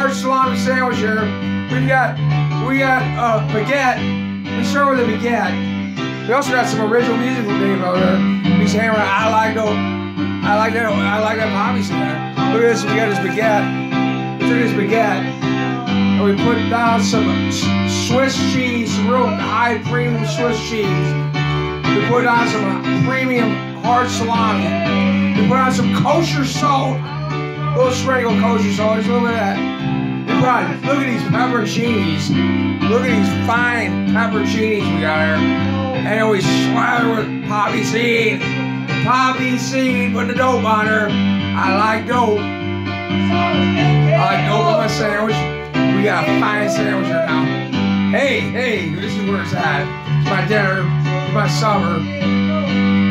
large salami sandwich here. We got baguette. We start with a baguette. We also got some original music from Dave over there. He's hammering. I like that poppy seed there. Look at this. We got this baguette. We took this baguette and we put down some Swiss cheese, some real high premium Swiss cheese. We put on some premium hard salami. We put on some kosher salt. A little sprinkle of kosher salt, just a little bit of that. We put on, look at these pepperoncinis. Look at these fine pepperoncinis we got here. And then we slather with poppy seed. Poppy seed with the dope on her. I like dope. I like dope on my sandwich. We got a fine sandwich here now. Hey, this is where it's at. It's my dinner. It's my summer.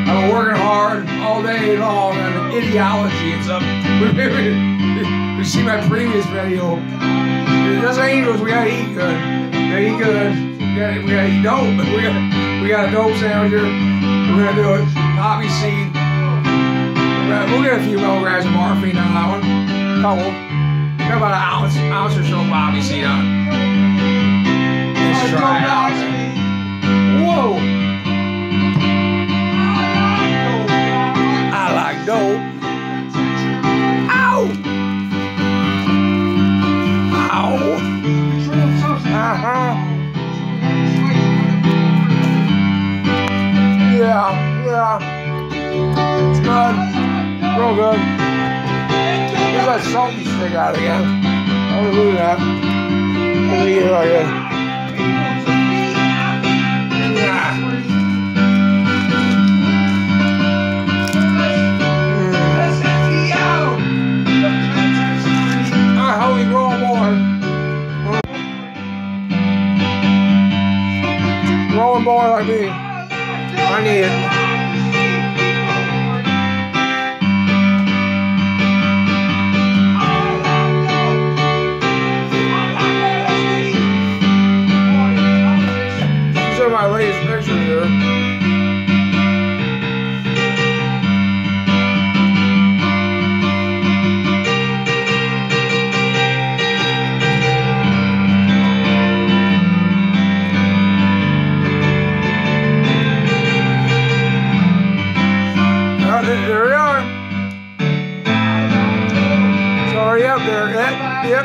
I've been working hard all day long on ideology and stuff. You see my previous video. This ain't Eagles, we gotta eat good. We gotta eat good. We gotta eat dope. We got a dope sandwich here. We're gonna do it. Poppy seed. We'll get a few milligrams of morphine on that one. Couple. Got about an ounce or so of poppy seed on. Let's try it out. Whoa! I like dope. Ow! Ow! Yeah. It's good. Real good. Here's that salty stick out again. Oh, look at that. Let me get it right here. How we grow more. Growing more like me. I need it. These are my latest pictures here. There we are. It's already up there. Yep.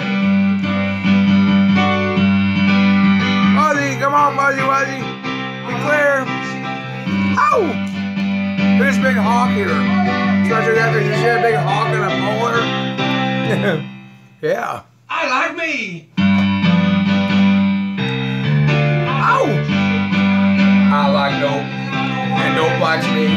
Muzzy, come on, Muzzy. Be clear. Ow! Look at this big hawk here. Treasure that. You see that big hawk in a Mueller? Yeah. I like me. Ow! I like dope. And dope likes me.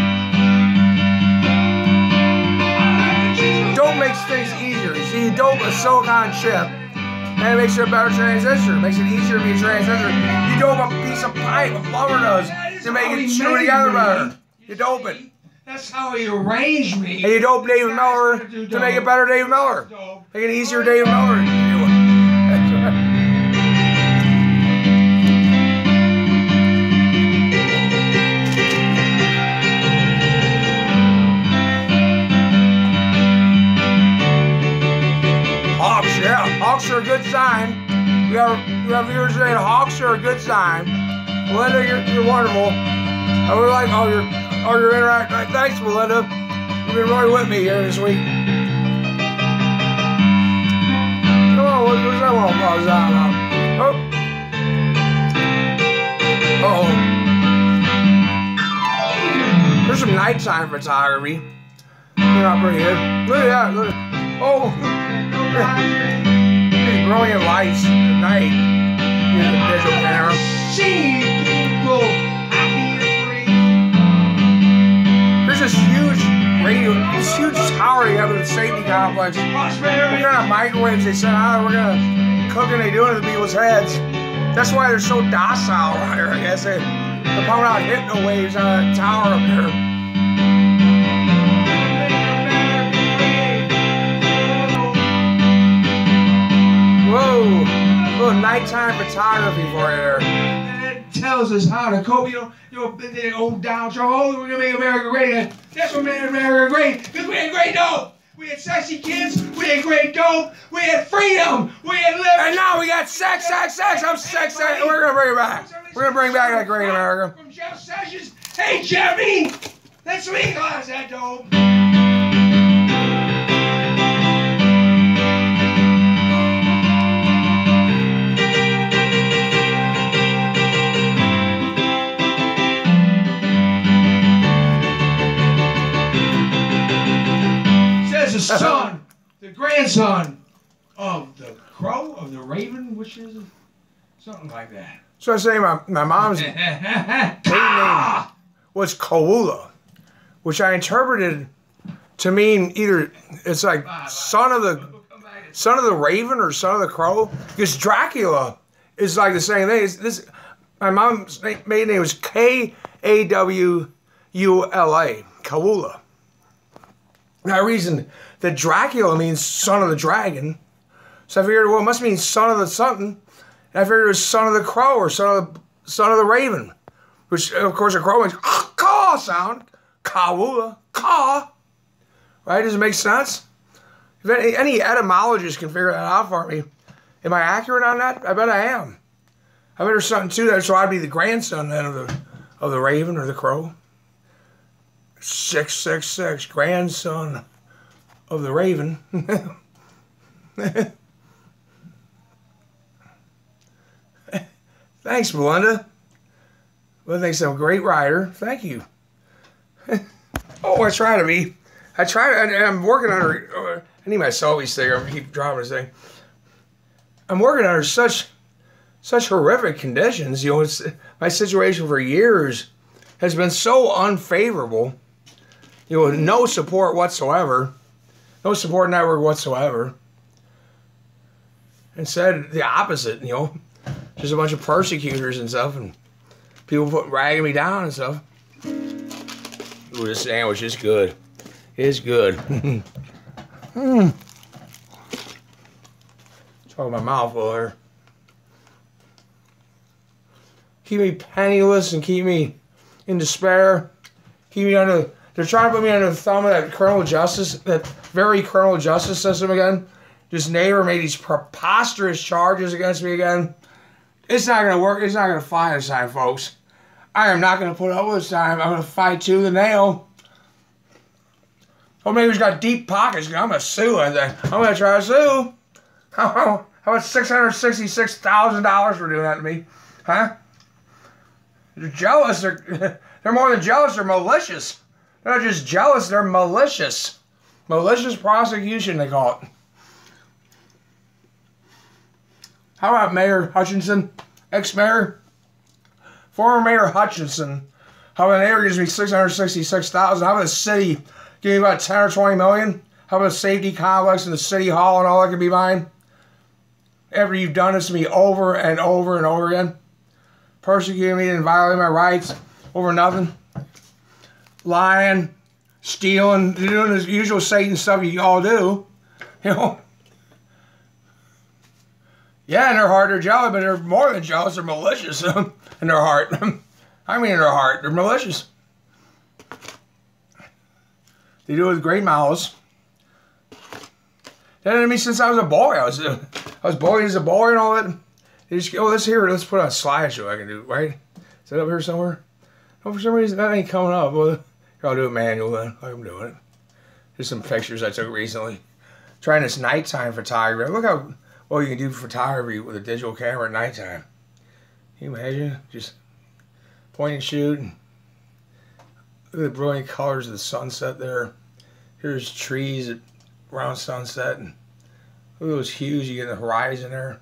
Dope makes things easier. You see, dope is silicon chip, and it makes you a better transistor. It makes it easier to be a transistor. You dope a piece of pipe, a plumber does, to make it screw together better. You dope it. That's how he arranged me. And you dope David Mueller to make it better David Mueller. Make it easier David Mueller to do it. That's right. Hawks, yeah. Hawks are a good sign. We have viewers saying hawks are a good sign. Melinda, you're wonderful. I would like all your interaction. Thanks, Melinda. You've been really with me here this week. Come on, what's that one buzz out of? Oh. There's some nighttime photography. They're not pretty good. Look at that. Look. Oh. These brilliant lights at night. Use a digital camera. There's this huge radio, this huge tower you have in the safety complex. What kind of microwaves they sent out? We're gonna cook and they do it to people's heads. That's why they're so docile around here, I guess. They're pumping out hypno waves on that tower up there. Whoa, a little nighttime photography for you there. And it tells us how to cope. You know, the old Donald Trump, oh, we're gonna make America great. That's what made America great, because we had great dope. We had sexy kids. We had great dope. We had freedom. We had liberty. And now we got sex. I'm sex. We're gonna bring it back. We're gonna bring back that great America. From Jeff Sessions. Hey, Jeffy, let's legalize that dope. Says the son, the grandson of the crow, of the raven, which is something like that. So I was saying my mom's maiden name was Kawula, which I interpreted to mean either it's like son of the raven or son of the crow, because Dracula is like the same thing. This my mom's maiden name was Kawula, Kawula. Now, reason that Dracula means son of the dragon, so I figured, well, it must mean son of the something. And I figured it was son of the crow or son of the raven, which of course a crow makes caw sound, Kawula, caw. Right? Does it make sense? If any etymologist can figure that out for me, am I accurate on that? I bet I am. I bet there's something to that. So I'd be the grandson then of the raven or the crow. 666, grandson of the raven. Thanks, Belinda. Well, thanks, I'm a great writer. Thank you. Oh, I try to be. I'm working under. I need my selfies thing. I keep dropping this thing. I'm working under such horrific conditions. You know, my situation for years has been so unfavorable. You know, no support whatsoever, no support network whatsoever. Instead, the opposite. You know. Just a bunch of persecutors and stuff, and people ragging me down and stuff. Ooh, this sandwich is good. It's good. Talking my mouth full here. Keep me penniless and keep me in despair. Keep me under. They're trying to put me under the thumb of that criminal justice, that very criminal justice system again. This neighbor made these preposterous charges against me again. It's not going to work. It's not going to fly this time, folks. I am not going to put up with this time. I'm going to fight tooth and nail. Oh, maybe he's got deep pockets. I'm going to sue. I'm going to try to sue. How about $666,000 for doing that to me? Huh? They're jealous. They're more than jealous. They're malicious. They're not just jealous. They're malicious. Malicious prosecution, they call it. How about Mayor Hutchinson, ex-mayor, former Mayor Hutchinson? How about the neighbor gives me $666,000? How about the city give me about 10 or 20 million? How about a safety complex in the city hall and all that can be mine? After you've done this to me over and over and over again, persecuting me and violating my rights over nothing, lying, stealing, doing the usual Satan stuff you all do, you know. Yeah, in their heart they're jealous, but they're more than jealous. They're malicious in their heart. I mean, in their heart, they're malicious. They do it with great malice. That did me since I was a boy. I was bullied as a boy and all that. They just go, let's put on a slideshow I can do, right? Is that up here somewhere? Oh, for some reason that ain't coming up. Well, here, I'll do it manual then, like I'm doing it. Here's some pictures I took recently. Trying this nighttime photography. Look how well you can do photography with a digital camera at nighttime. Can you imagine? Just point and shoot. And look at the brilliant colors of the sunset there. Here's trees around sunset. And look at those hues you get in the horizon there.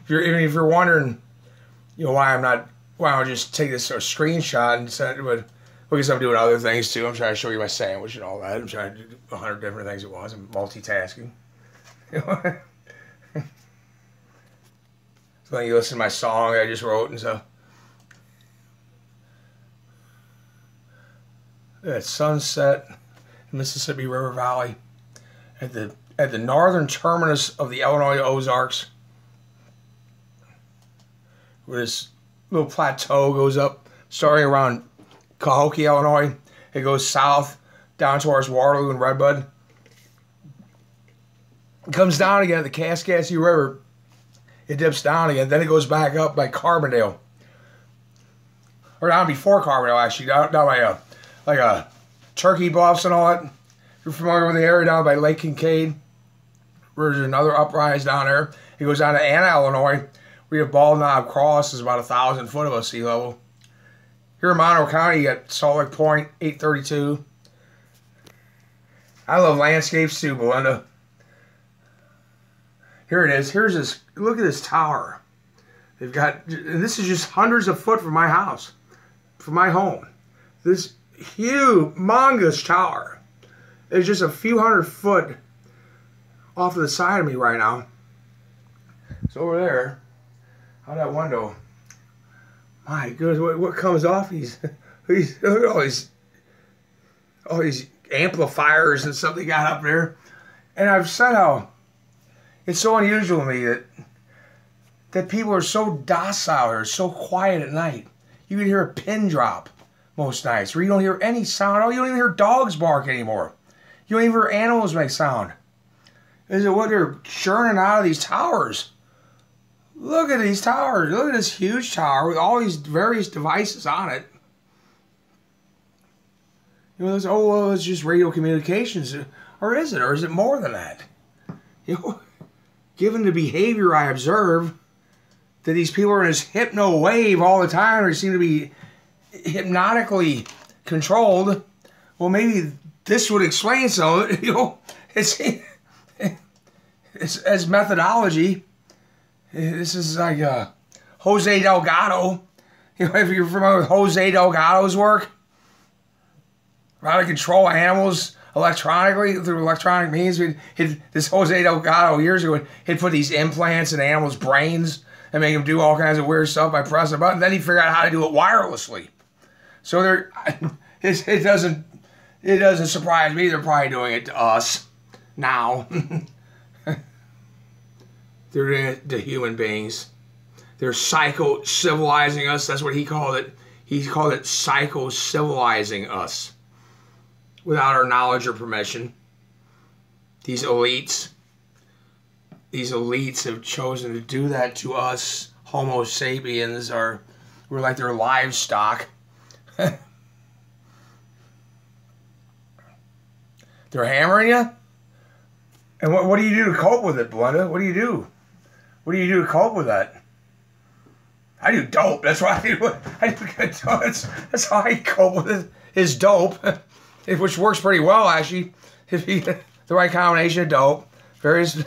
If you're wondering, you know, why I don't just take this sort of screenshot and send it, but because I'm doing other things too. I'm trying to show you my sandwich and all that. I'm trying to do 100 different things at once. I'm multitasking. You know? So then you listen to my song I just wrote and stuff. At sunset in Mississippi River Valley, at the northern terminus of the Illinois Ozarks, where this little plateau goes up, starting around Cahokia, Illinois. It goes south down towards Waterloo and Redbud. It comes down again at the Kaskaskia River. It dips down again. Then it goes back up by Carbondale. Or down before Carbondale, actually. Down by like Turkey Bluffs and all that. You're familiar with the area down by Lake Kincaid? There's another uprise down there. It goes down to Anna, Illinois. We have Bald Knob Cross is about 1,000 foot above sea level. Here in Monroe County, you got Salt Lake Point, 832. I love landscapes too, Belinda. Here it is. Here's this. Look at this tower. They've got, and this is just hundreds of foot from my house, from my home. This humongous tower is just a few hundred foot off to the side of me right now. It's over there. Out that window. My goodness, what comes off these? Look at all these amplifiers and stuff they got up there. And I've said how it's so unusual to me that people are so docile or so quiet at night. You can hear a pin drop most nights, where you don't hear any sound. Oh, you don't even hear dogs bark anymore. You don't even hear animals make sound. Is it what they're churning out of these towers? Look at these towers. Look at this huge tower with all these various devices on it. You know, oh, well, it's just radio communications. Or is it? Or is it more than that? You know, given the behavior I observe, that these people are in this hypno wave all the time, or seem to be hypnotically controlled, well, maybe this would explain some of it. You know, it's as methodology. This is like Jose Delgado. You know, if you're familiar with Jose Delgado's work, how to control animals electronically through electronic means. This Jose Delgado years ago, he'd put these implants in animals' brains and make them do all kinds of weird stuff by pressing a button. Then he figured out how to do it wirelessly. So it doesn't surprise me. They're probably doing it to us now. They're doing it to human beings. They're psycho-civilizing us. That's what he called it. He called it psycho-civilizing us without our knowledge or permission. These elites have chosen to do that to us. Homo sapiens we're like their livestock. They're hammering you? And what do you do to cope with it, Belinda? What do you do? What do you do to cope with that? I do dope. That's what I do. That's how I cope with it, is dope. Which works pretty well, actually. If you get the right combination of dope, various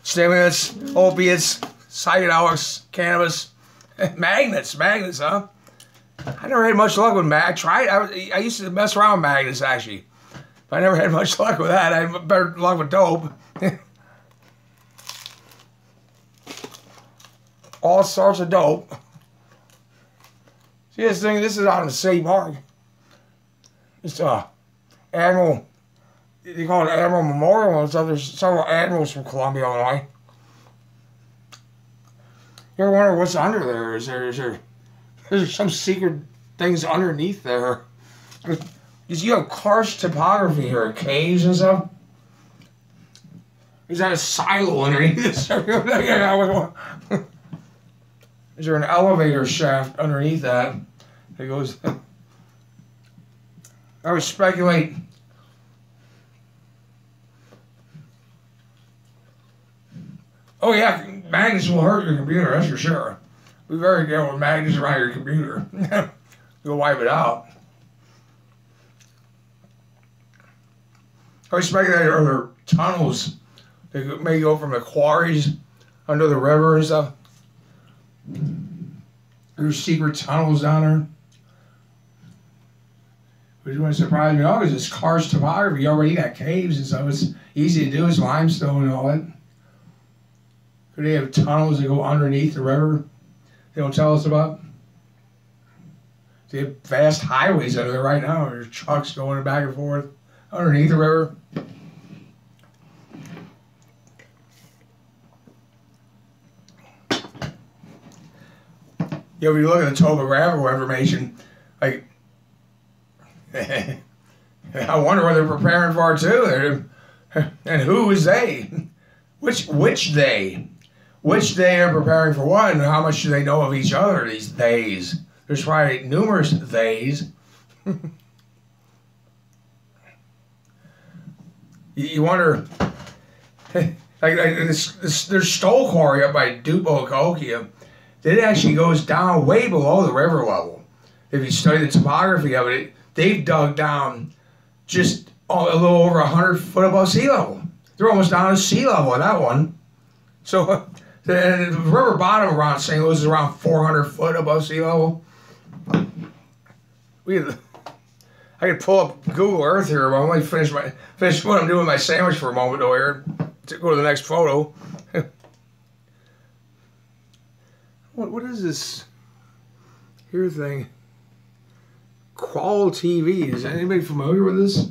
stimulants, opiates, psychedelics, cannabis, magnets, huh? I never had much luck with magnets. I used to mess around with magnets, actually. But I never had much luck with that. I had better luck with dope. All sorts of dope. See this thing? This is out in the city park. It's Admiral. They call it Admiral Memorial and stuff. There's several admirals from Columbia, Illinois. You ever wonder what's under there? Is there some secret things underneath there? You have karst topography here, caves and stuff. Is that a silo underneath this? Is there an elevator shaft underneath that? It goes. I would speculate. Oh yeah, magnets will hurt your computer. That's for sure. Be very careful with magnets around your computer. You'll wipe it out. I would speculate are there tunnels that may go from the quarries under the river and stuff. There's secret tunnels down there. Which wouldn't surprise me at all because it's karst topography. You already got caves and stuff. It's easy to do. It's limestone and all that. Could they have tunnels that go underneath the river they don't tell us about? They have vast highways under there right now. There's trucks going back and forth underneath the river. You know, if you look at the topographical information, like I wonder what they're preparing for too. And who is they? Which they? Which they are preparing for what, and how much do they know of each other, these theys? There's probably numerous theys. You wonder, like there's Stole Quarry up by Dupo, Cahokia. It actually goes down way below the river level. If you study the topography of it, they've dug down just a little over 100 foot above sea level. They're almost down to sea level in that one. So the river bottom around St. Louis is around 400 foot above sea level. I could pull up Google Earth here, but I'm only finish what I'm doing with my sandwich for a moment though here. To go to the next photo. What is this here thing? Qual TV. Is anybody familiar with this?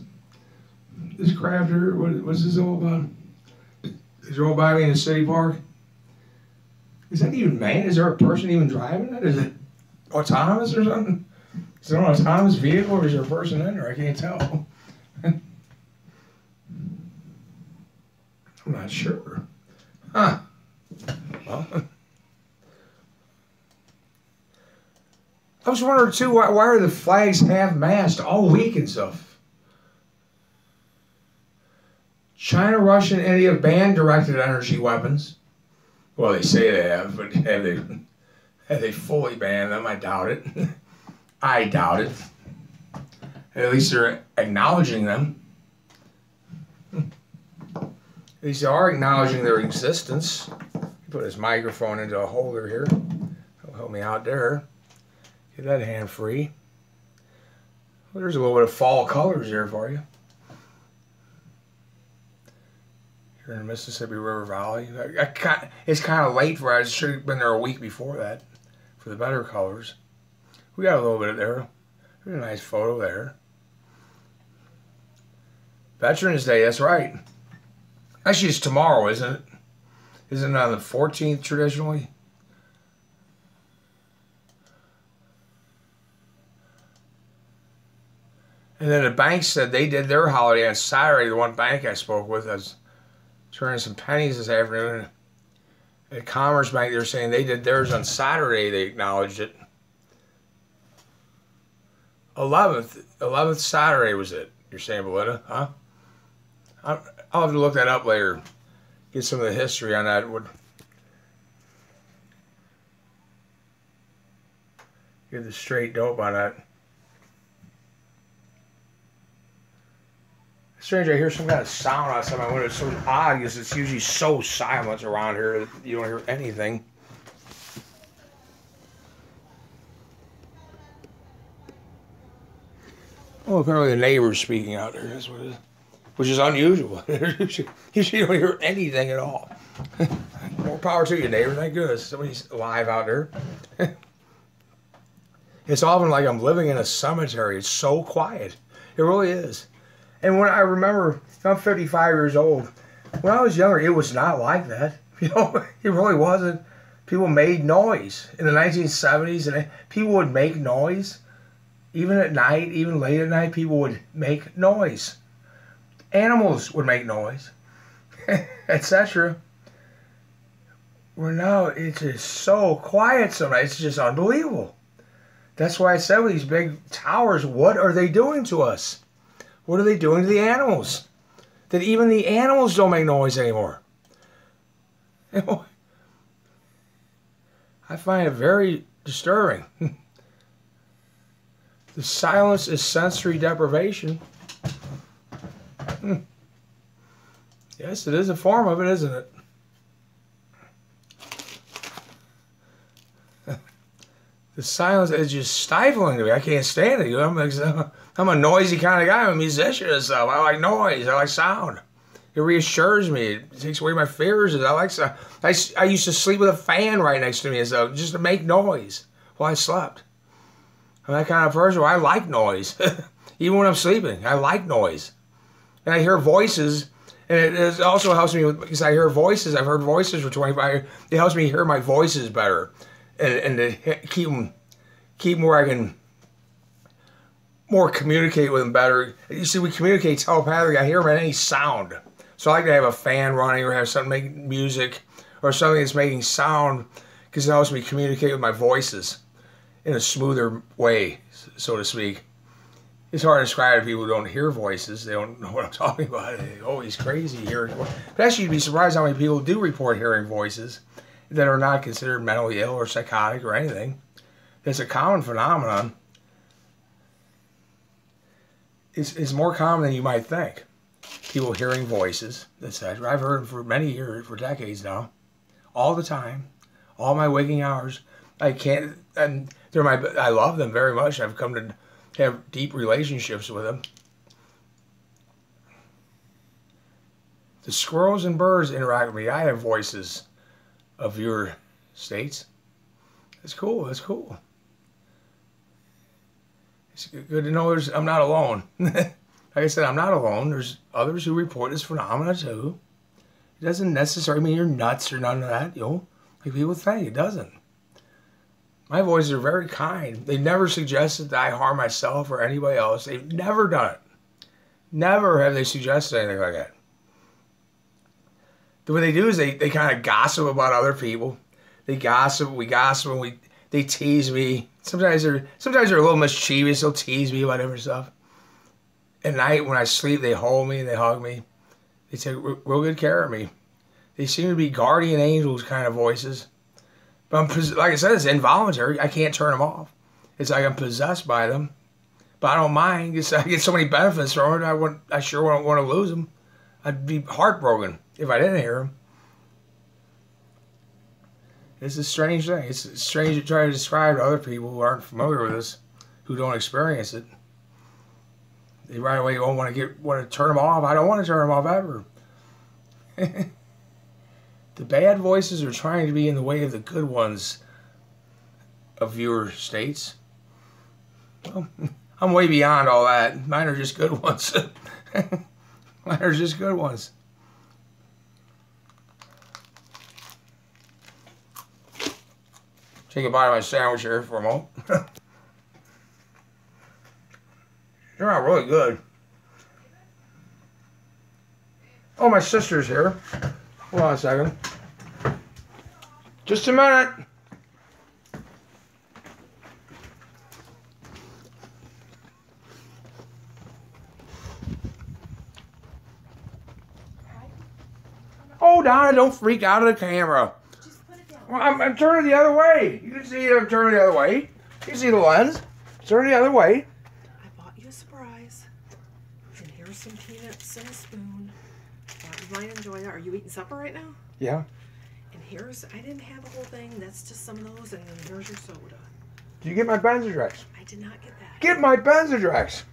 This craft here? What's this all about? Is it all by me in a city park? Is that even manned? Is there a person even driving that? Is it autonomous or something? Is it an autonomous vehicle or is there a person in there? I can't tell. I'm not sure. Huh. Well, I was wondering too, why are the flags half-mast all week and stuff? China, Russia, and India have banned directed energy weapons. Well, they say they have, but have they fully banned them? I doubt it. I doubt it. At least they're acknowledging them. At least they are acknowledging their existence. Put his microphone into a holder here. He'll help me out there. Get that hand free. Well, there's a little bit of fall colors there for you. Here in the Mississippi River Valley. It's kind of late for it. I should have been there a week before that for the better colors. We got a little bit of there. There's a nice photo there. Veterans Day, that's right. Actually, it's tomorrow, isn't it? Isn't it on the 14th traditionally? And then the bank said they did their holiday on Saturday. The one bank I spoke with, I was turning some pennies this afternoon. At Commerce Bank, they were saying they did theirs on Saturday. They acknowledged it. 11th Saturday was it. You're saying, Belinda, huh? I'll have to look that up later. Get some of the history on that. Get the straight dope on that. Strange, I hear some kind of sound outside my window. It's so odd because it's usually so silent around here that you don't hear anything. Well, apparently the neighbor's speaking out there. That's what it is. Which is unusual. Usually you don't hear anything at all. More power to you, neighbor. Thank goodness somebody's alive out there. It's often like I'm living in a cemetery. It's so quiet. It really is. And when I remember, I'm 55 years old. When I was younger, it was not like that. You know, it really wasn't. People made noise in the 1970s, and people would make noise. Even at night, even late at night, people would make noise. Animals would make noise, etc. Where now it's just so quiet sometimes. It's just unbelievable. That's why I said with these big towers, what are they doing to us? What are they doing to the animals? That even the animals don't make noise anymore. You know, I find it very disturbing. The silence is sensory deprivation. Yes, it is a form of it, isn't it? The silence is just stifling to me. I can't stand it. I'm a noisy kind of guy. I'm a musician and stuff. I like noise. I like sound. It reassures me. It takes away my fears. I like sound. I used to sleep with a fan right next to me and stuff just to make noise while I slept. I'm that kind of person where I like noise. Even when I'm sleeping, I like noise. And I hear voices, and it also helps me because I hear voices. I've heard voices for 25 years. It helps me hear my voices better, and to keep them where I can more communicate with them better. You see, we communicate telepathically. I hear them in any sound. So I like to have a fan running or have something making music or something that's making sound because it helps me communicate with my voices in a smoother way, so to speak. It's hard to describe to people who don't hear voices. They don't know what I'm talking about. They go, oh, he's crazy hearing voices. But actually, you'd be surprised how many people do report hearing voices that are not considered mentally ill or psychotic or anything. It's a common phenomenon. It's more common than you might think. People hearing voices, etc. I've heard them for many years, for decades now, all the time, all my waking hours. I can't, and I love them very much. I've come to have deep relationships with them. The squirrels and birds interact with me. I have voices of your states. It's cool. It's cool. It's good to know I'm not alone. Like I said, I'm not alone. There's others who report this phenomena too. It doesn't necessarily mean you're nuts or none of that, like people think. It doesn't. My voices are very kind. They never suggested that I harm myself or anybody else. They've never done it. Never have they suggested anything like that. What they do is they kind of gossip about other people. They gossip, we gossip, and they tease me. Sometimes they're a little mischievous. They'll tease me about different stuff. At night when I sleep, they hold me and they hug me. They take real good care of me. They seem to be guardian angels kind of voices. But like I said, it's involuntary. I can't turn them off. It's like I'm possessed by them. But I don't mind. I get so many benefits from it. I sure wouldn't want to lose them. I'd be heartbroken if I didn't hear them. It's a strange thing. It's strange to try to describe to other people who aren't familiar with this, who don't experience it. They right away won't want to turn them off. I don't want to turn them off ever. The bad voices are trying to be in the way of the good ones of your states. Well, I'm way beyond all that. Mine are just good ones. Mine are just good ones. Take a bite of my sandwich here for a moment. They're not really good. Oh, my sister's here. Hold on a second. Just a minute. Oh, Donna, don't freak out of the camera. Well, I'm turning the other way. You can see I'm turning the other way. You can see the lens. Turn the other way. I bought you a surprise. And here's some peanuts and a spoon. Thought you might enjoy that. Are you eating supper right now? Yeah. And I didn't have a whole thing. That's just some of those. And then here's your soda. Did you get my Benzodrex? I did not get that. Get my Benzodrex.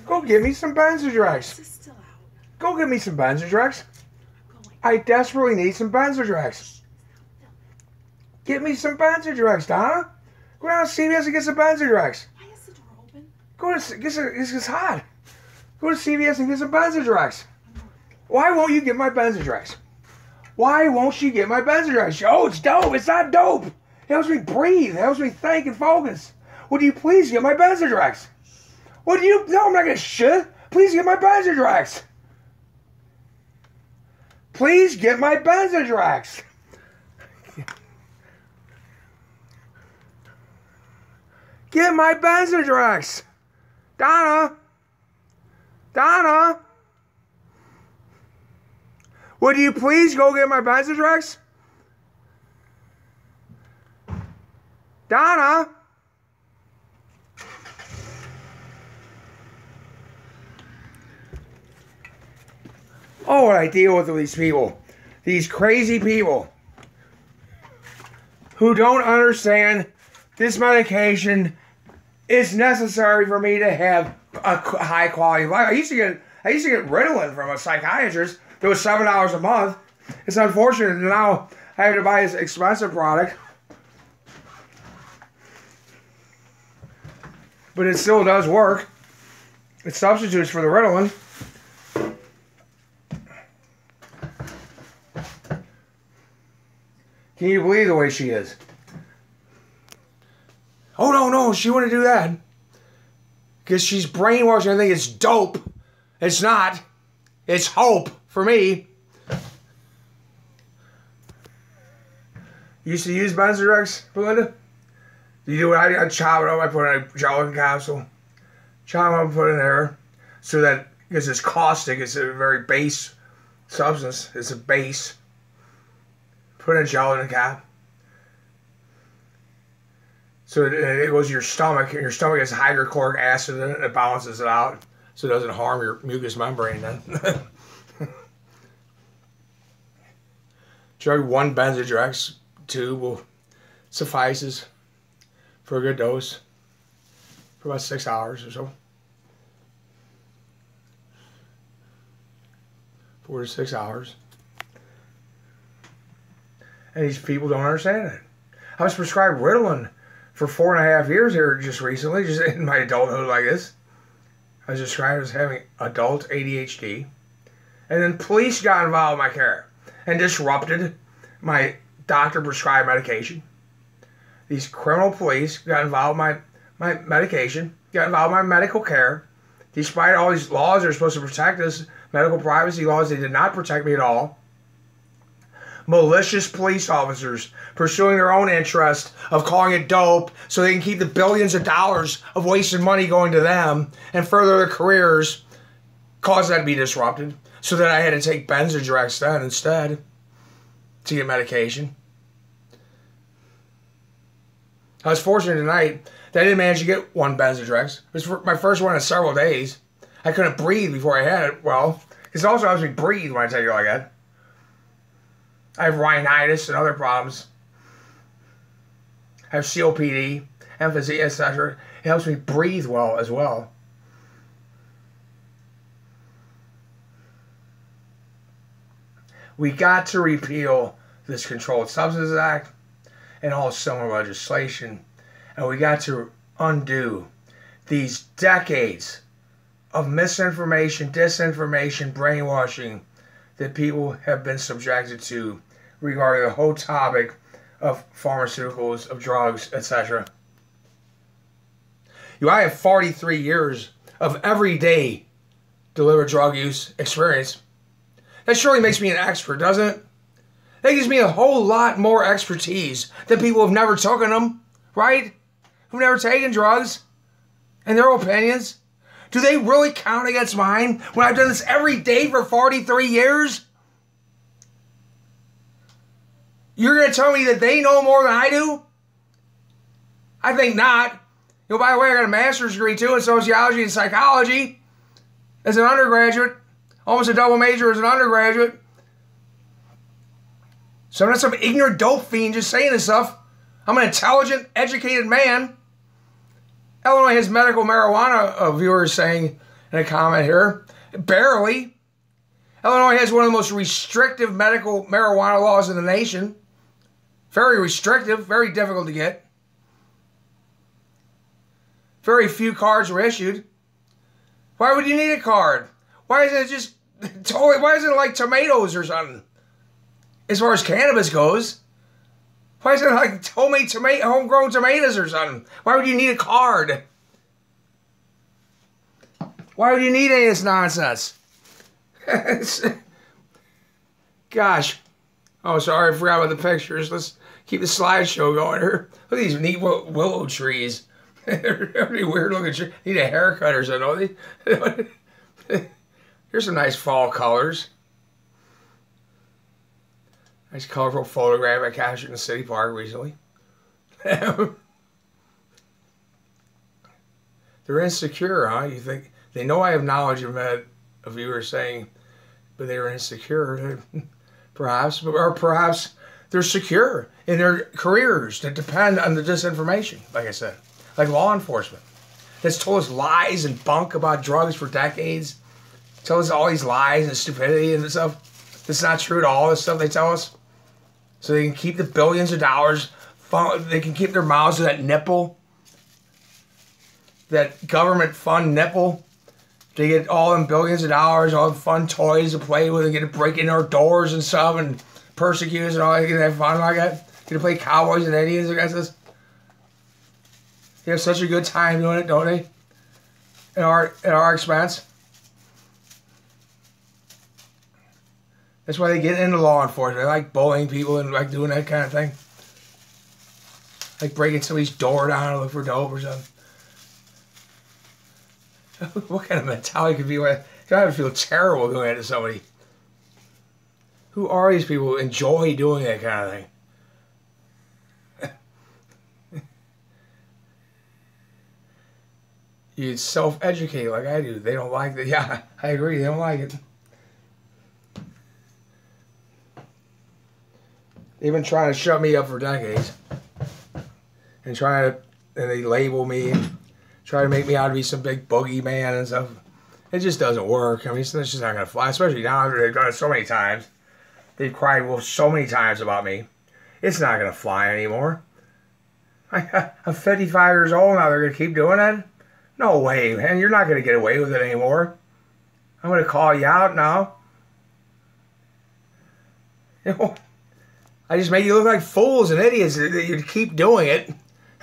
Go get me some Benzodrex. This is still out. Go get me some Benzodrex. I'm going. I desperately need some Benzodrex. Get me some Benzodrex, Donna. Go down to CVS and get some Benzodrex. Why is the door open? It's hot. Go to CVS and get some Benzodrex. Why won't you get my Benzodrex? Why won't you get my Benzodrex? Oh, it's dope. It's not dope. It helps me breathe. It helps me think and focus. Would you please get my Benzodrex? No, I'm not going to shit. Please get my Benzodrex. Please get my Benzodrex. Get my Benzodrex. Donna. Donna. Would you please go get my Benzodrex? Donna. Oh, what I deal with these people. These crazy people who don't understand this medication is necessary for me to have a high quality life. I used to get Ritalin from a psychiatrist that was $7 a month. It's unfortunate that now I have to buy this expensive product. But it still does work. It substitutes for the Ritalin. Can you believe the way she is? Oh, no, she wouldn't do that. Because she's brainwashing. I think it's dope. It's not. It's hope for me. You used to use Benzodiacs, Belinda? You do what I do? I chop it up. I put in a gelatin capsule. Chop it up and put it in there. So that, because it's caustic, it's a very base substance. It's a base. Put in a gelatin cap. So it goes to your stomach, and your stomach has hydrochloric acid in it, and it balances it out so it doesn't harm your mucous membrane then. Drug 1 Benzodiacs tube will suffices for a good dose for about 6 hours or so. 4 to 6 hours. And these people don't understand it. I was prescribed Ritalin for 4.5 years here just recently, just in my adulthood like this. I was described as having adult ADHD. And then police got involved in my care and disrupted my doctor-prescribed medication. These criminal police got involved in my medication, got involved in my medical care. Despite all these laws that are supposed to protect us, medical privacy laws, they did not protect me at all. Malicious police officers pursuing their own interest of calling it dope so they can keep the billions of dollars of wasted money going to them and further their careers, caused that to be disrupted. So that I had to take Benzodiacs then instead to get medication. I was fortunate tonight that I didn't manage to get 1 Benzodiacs. It was my first one in several days. I couldn't breathe before I had it. Well, because it also helps me breathe when I take it like that. I have rhinitis and other problems. I have COPD, emphysema, etc. It helps me breathe well as well. We got to repeal this Controlled Substances Act and all similar legislation. And we got to undo these decades of misinformation, disinformation, brainwashing that people have been subjected to regarding the whole topic of pharmaceuticals, of drugs, etc. I have 43 years of everyday delivered drug use experience. That surely makes me an expert, doesn't it? That gives me a whole lot more expertise than people who've never taken them, right? Who've never taken drugs, and their opinions. Do they really count against mine when I've done this every day for 43 years? You're going to tell me that they know more than I do? I think not. By the way, I got a master's degree too in sociology and psychology as an undergraduate. Almost a double major as an undergraduate. So I'm not some ignorant dope fiend just saying this stuff. I'm an intelligent, educated man. Illinois has medical marijuana, a viewer is saying in a comment here. Barely. Illinois has one of the most restrictive medical marijuana laws in the nation. Very restrictive, very difficult to get. Very few cards were issued. Why would you need a card? Why isn't it just totally, why isn't it like tomatoes or something? As far as cannabis goes. Why isn't it like homegrown tomatoes or something? Why would you need a card? Why would you need any of this nonsense? Gosh. Oh, sorry, I forgot about the pictures. Let's keep the slideshow going here. Look at these neat willow trees. They're pretty weird looking trees. Need a haircut or something. Here's some nice fall colors. Nice colorful photograph I captured in the city park recently. They're insecure, huh? You think they know I have knowledge of that, a viewer saying, but they're insecure, perhaps, or perhaps they're secure in their careers that depend on the disinformation, like I said, like law enforcement. That's told us lies and bunk about drugs for decades. Tell us all these lies and stupidity and stuff. That's not true at all, this stuff they tell us. So they can keep the billions of dollars. They can keep their mouths to that nipple. That government fund nipple. They get all them billions of dollars, all the fun toys to play with, and get to break in our doors and stuff, and persecute us and all. They can have fun like that. Get to play cowboys and Indians against us. They have such a good time doing it, don't they? at our expense. That's why they get into law enforcement. They like bullying people and like doing that kind of thing. Like breaking somebody's door down to look for dope or something. What kind of mentality could be like? You gotta feel terrible doing that to somebody. Who are these people who enjoy doing that kind of thing? You self-educate like I do. They don't like that. Yeah, I agree. They don't like it. They've been trying to shut me up for decades. And they label me and try to make me out to be some big boogeyman and stuff. It just doesn't work. I mean, it's just not going to fly. Especially now they've done it so many times. They've cried wolf so many times about me. It's not going to fly anymore. I'm 55 years old now. They're going to keep doing that? No way, man. You're not going to get away with it anymore. I'm going to call you out now. You know, I just make you look like fools and idiots that you keep doing it.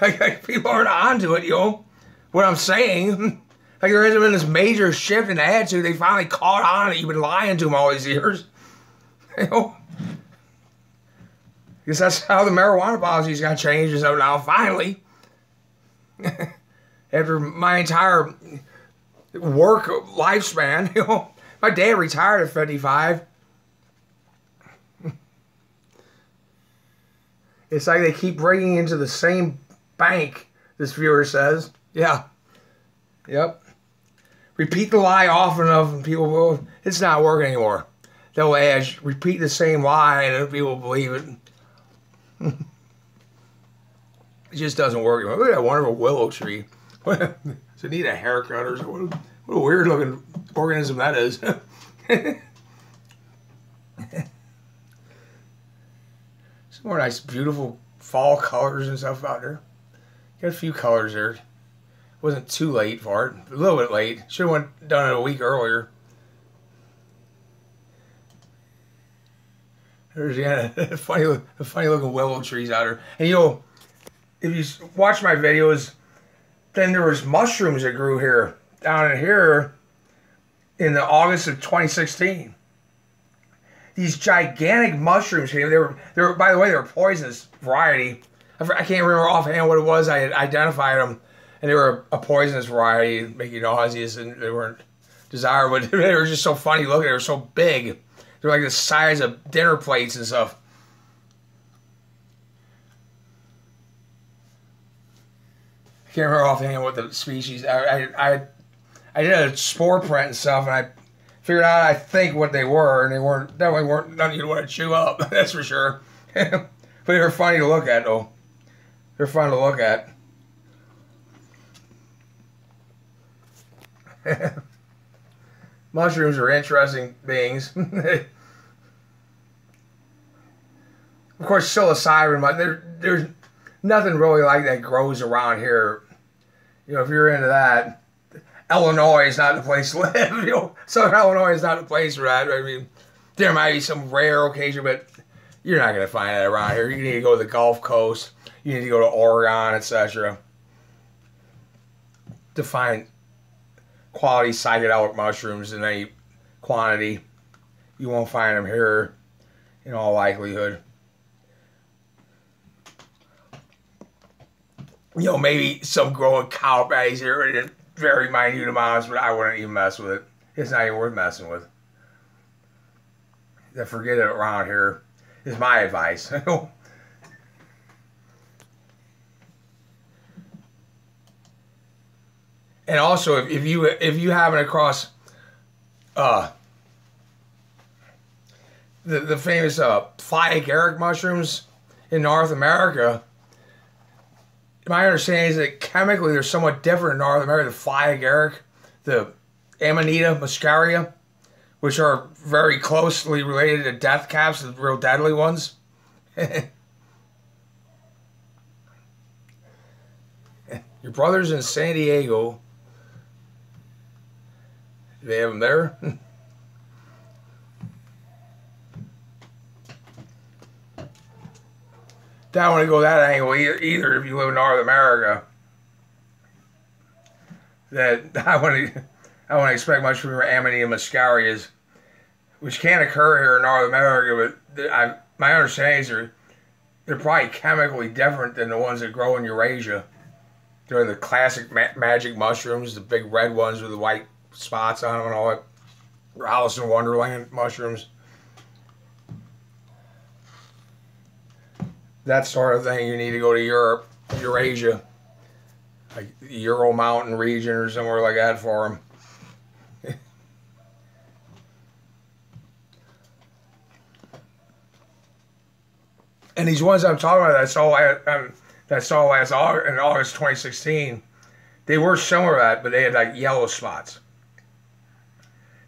Like people aren't onto it, you know, what I'm saying. Like there hasn't been this major shift in attitude. They finally caught on that you've been lying to them all these years. You know? I guess that's how the marijuana policy's got changed and so now, finally. After my entire work lifespan, you know, my dad retired at 55. It's like they keep breaking into the same bank, this viewer says. Yeah. Yep. Repeat the lie often enough and people will, it's not working anymore. They'll repeat the same lie and people believe it. It just doesn't work. Look at that wonderful willow tree. Does it need a haircut or something? What a weird looking organism that is. Some more nice, beautiful fall colors and stuff out there. Got a few colors there. Wasn't too late for it. A little bit late. Should have done it a week earlier. There's funny looking willow trees out there. And you know, if you watch my videos, then there was mushrooms that grew here, down in here, in the August of 2016. These gigantic mushrooms came. They were by the way, they were poisonous variety. I can't remember offhand what it was. I had identified them, and they were a poisonous variety, make you nauseous, and they weren't desirable. But they were just so funny looking. They were so big. They were like the size of dinner plates and stuff. I can't remember offhand what the species. I did a spore print and stuff, and I figured out I think what they were, and they definitely weren't none you'd want to chew up. That's for sure. But they were funny to look at, though. They're fun to look at. Mushrooms are interesting beings. Of course, psilocybin, there's nothing really like that grows around here. You know, if you're into that, Illinois is not the place to live. You know, Southern Illinois is not the place for that. I mean, there might be some rare occasion, but you're not going to find that around here. You need to go to the Gulf Coast. You need to go to Oregon, etc. to find quality psychedelic mushrooms in any quantity. You won't find them here in all likelihood. You know, maybe some growing cow patties here in very minute amounts, but I wouldn't even mess with it. It's not even worth messing with. Forget it around here is my advice. And also, if you happen across the famous fly agaric mushrooms in North America, my understanding is that chemically they're somewhat different in North America. The fly agaric, the Amanita muscaria, which are very closely related to death caps, the real deadly ones. Your brother's in San Diego. Do they have them there? Don't want to go that angle either if you live in North America. that I wouldn't expect much from Amanita muscarias, which can occur here in North America, but my understanding is they're probably chemically different than the ones that grow in Eurasia. They're the classic magic mushrooms, the big red ones with the white spots on them and all that. Alice in Wonderland mushrooms. That sort of thing, you need to go to Europe, Eurasia, like the Ural Mountain region or somewhere like that for them. And these ones I'm talking about that I saw last August, in August 2016, they were similar to that, but they had like yellow spots.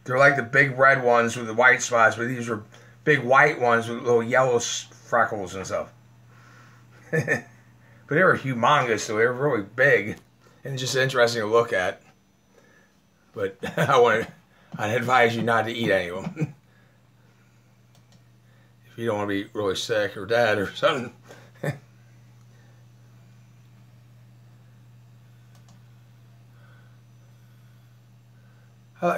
They're like the big red ones with the white spots, but these were big white ones with little yellow freckles and stuff. But they were humongous, so they were really big and just interesting to look at. But I'd advise you not to eat any of them. If you don't want to be really sick or dead or something.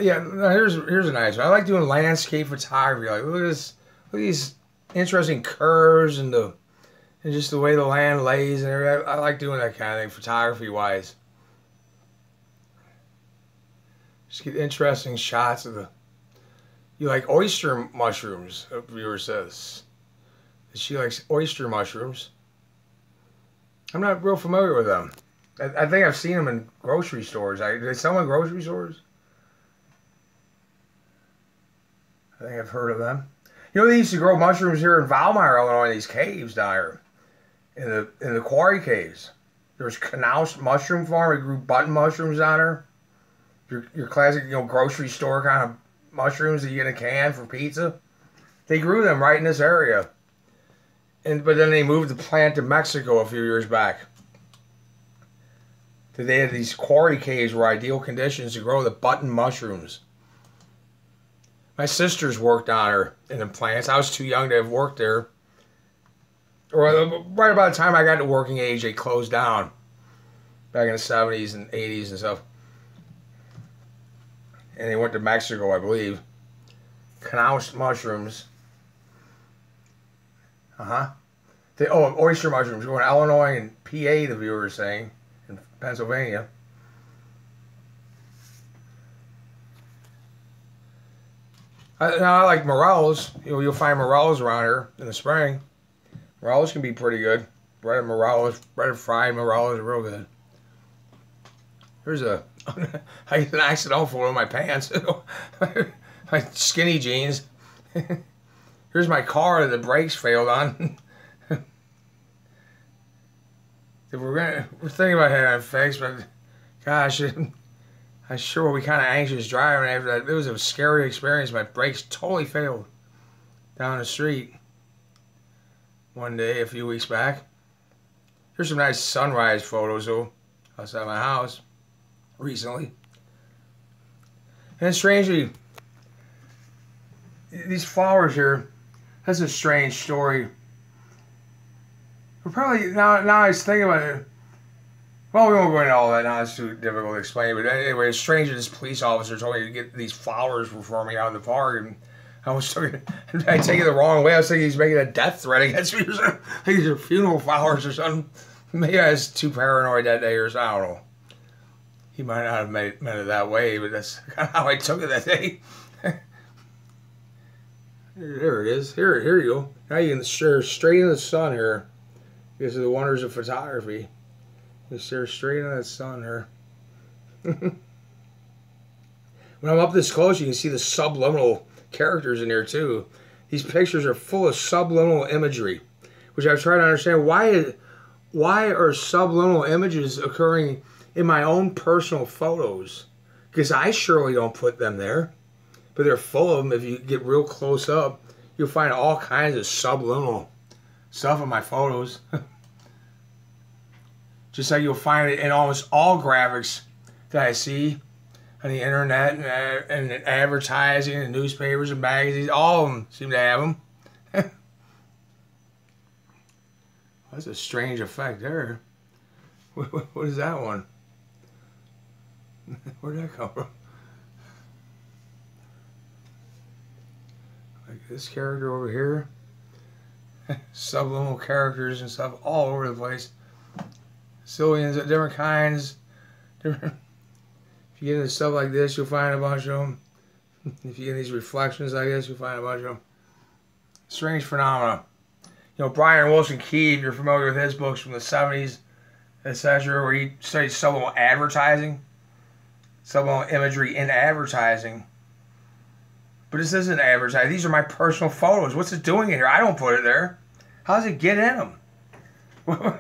Yeah, here's a nice one. I like doing landscape photography. Like, look at these interesting curves and just the way the land lays and everything. I like doing that kind of thing, photography wise. Just get interesting shots of You like oyster mushrooms? A viewer says she likes oyster mushrooms. I'm not real familiar with them. I think I've seen them in grocery stores. Do they sell them in grocery stores? I think I've heard of them. You know, they used to grow mushrooms here in Valmeyer, Illinois, in these caves down here, in the quarry caves. There was Knaus Mushroom Farm. We grew button mushrooms down there. Your classic, grocery store kind of mushrooms that you get in a can for pizza. They grew them right in this area. But then they moved the plant to Mexico a few years back. They had these quarry caves were ideal conditions to grow the button mushrooms. My sisters worked on her in the plants. I was too young to have worked there. Or right about the time I got to working age, they closed down. Back in the 70s and 80s and stuff. And they went to Mexico, I believe. Knaus mushrooms. Oyster mushrooms. Going to Illinois and PA, the viewer is saying. In Pennsylvania. I like morels. You'll find morels around here in the spring. Morels can be pretty good. Breaded fried morels are real good. I used an accidental photo of my pants. My skinny jeans. Here's my car that the brakes failed on. We're thinking about having it fixed, but gosh, I sure will be kind of anxious driving after that. It was a scary experience. My brakes totally failed down the street one day a few weeks back. Here's some nice sunrise photos though outside my house recently. And strangely, these flowers here, that's a strange story. We're probably, now I was thinking about it. Well, we won't go into all that now. It's too difficult to explain. But anyway, it's strange that this police officer told me to get these flowers for me out in the park. And I take it the wrong way. I was thinking he's making a death threat against me or something. Like these are funeral flowers or something. Maybe I was too paranoid that day or something. I don't know. He might not have meant it that way, but that's kind of how I took it that day. There it is. Here you go. Now you can stare straight in the sun here. These are the wonders of photography. You stare straight in that sun here. When I'm up this close, you can see the subliminal characters in here too. These pictures are full of subliminal imagery, which I've tried to understand. Why are subliminal images occurring in my own personal photos? Because I surely don't put them there. But they're full of them. If you get real close up, you'll find all kinds of subliminal stuff in my photos. Just like you'll find it in almost all graphics that I see on the internet and advertising and newspapers and magazines. All of them seem to have them. That's a strange effect there. What is that one? Where'd that come from? Like this character over here. Subliminal characters and stuff all over the place. Zillions of different kinds. Different. If you get into stuff like this, you'll find a bunch of them. If you get these reflections like this, you'll find a bunch of them. Strange phenomena. You know, Brian Wilson Key, if you're familiar with his books from the 70s, etc., where he studied subliminal advertising, subliminal imagery in advertising. But this isn't advertising. These are my personal photos. What's it doing in here? I don't put it there. How does it get in them?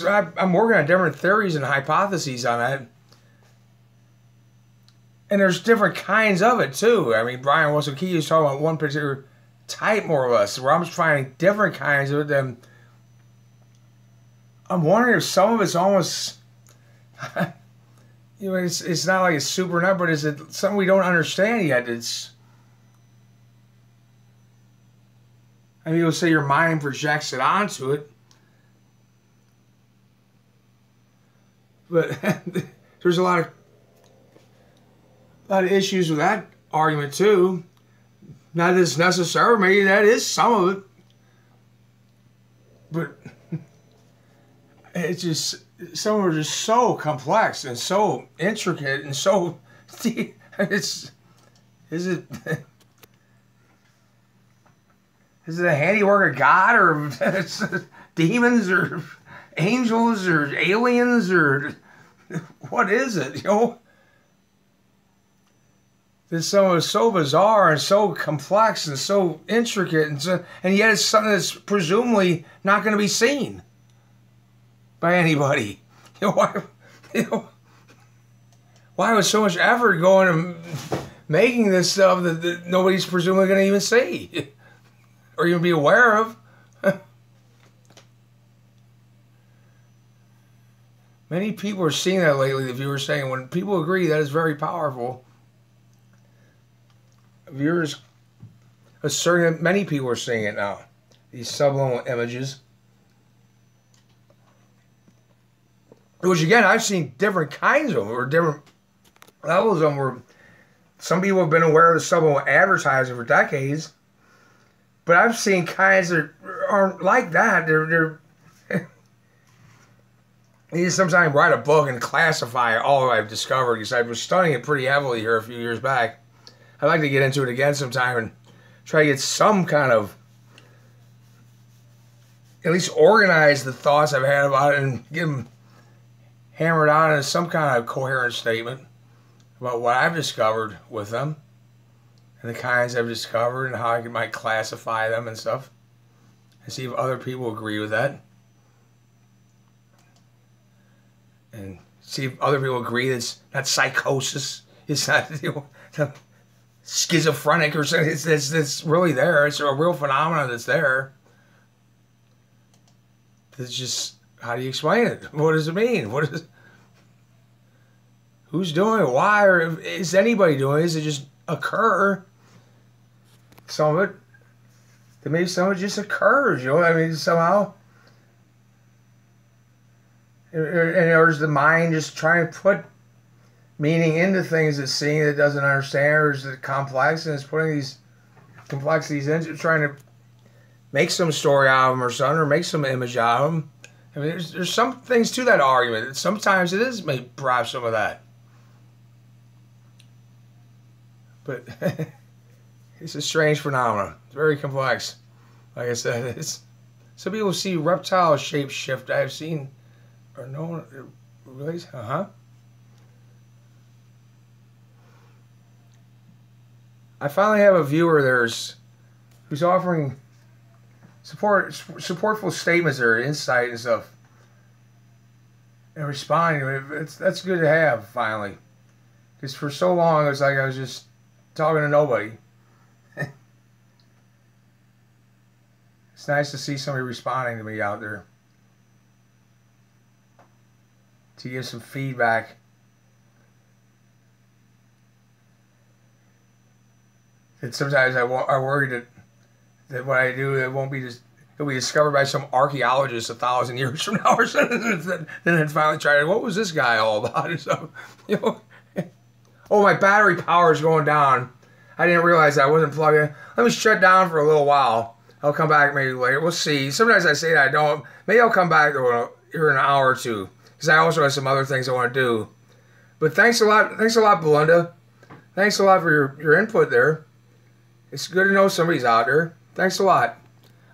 I'm working on different theories and hypotheses on that. And there's different kinds of it, too. I mean, Brian Wilson Key is talking about one particular type, more or less, where I'm finding different kinds of it. And I'm wondering if some of it's almost... You know, it's not like it's supernatural, but is it something we don't understand yet? I mean, you'll say your mind projects it onto it. But there's a lot of issues with that argument, too. Not that it's necessary, maybe that is some of it. But it's just... Some of them are just so complex and so intricate and so deep. Is it a handiwork of God, or it's demons, or angels, or aliens, or what is it? You know, this some is so bizarre and so complex and so intricate, and yet it's something that's presumably not going to be seen by anybody. Why was so much effort going into making this stuff that nobody's presumably going to even see or even be aware of? Many people are seeing that lately. The viewers saying when people agree, that is very powerful. Viewers asserting that many people are seeing it now. These subliminal images. Which, again, I've seen different kinds of them, or different levels of them, where some people have been aware of the subliminal advertising for decades, but I've seen kinds that aren't like that. They're you need sometimes write a book and classify all that I've discovered, because I was studying it pretty heavily here a few years back. I'd like to get into it again sometime and try to get some kind of, at least organize the thoughts I've had about it and get them hammered out in some kind of coherent statement about what I've discovered with them and the kinds I've discovered and how I might classify them and stuff, and see if other people agree with that, and see if other people agree that it's not psychosis, it's not schizophrenic or something. It's really there. It's a real phenomenon that's there. It's just, how do you explain it? What does it mean? Who's doing it? Why? Or is anybody doing it? Does it just occur? Some of it. Maybe some of it just occurs, you know? I mean, somehow. Or is the mind just trying to put meaning into things it's seeing that it doesn't understand? Or is it complex and it's putting these complexities into, trying to make some story out of them or something, or make some image out of them? I mean, there's some things to that argument. Sometimes it is perhaps some of that. But it's a strange phenomenon. It's very complex. Like I said, some people see reptile shape shift. I've seen, or no, really? I finally have a viewer who's offering supportful statements or insight and stuff, and responding. That's good to have finally, because for so long it was like I was just talking to nobody. It's nice to see somebody responding to me out there to give some feedback. That sometimes I worry that what I do, it won't be just, it'll be discovered by some archaeologist 1,000 years from now or something. Then finally try to, what was this guy all about? So, you know, oh, my battery power is going down. I didn't realize I wasn't plugged in. Let me shut down for a little while. I'll come back maybe later. We'll see. Sometimes I say that I don't. Maybe I'll come back here in an hour or two because I also have some other things I want to do. But thanks a lot. Thanks a lot, Belinda. Thanks a lot for your input there. It's good to know somebody's out there. Thanks a lot.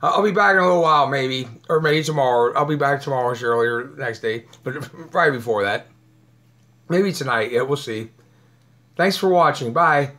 I'll be back in a little while, maybe. Or maybe tomorrow. I'll be back tomorrow, Shirley, or next day. But probably before that. Maybe tonight. Yeah, we'll see. Thanks for watching. Bye.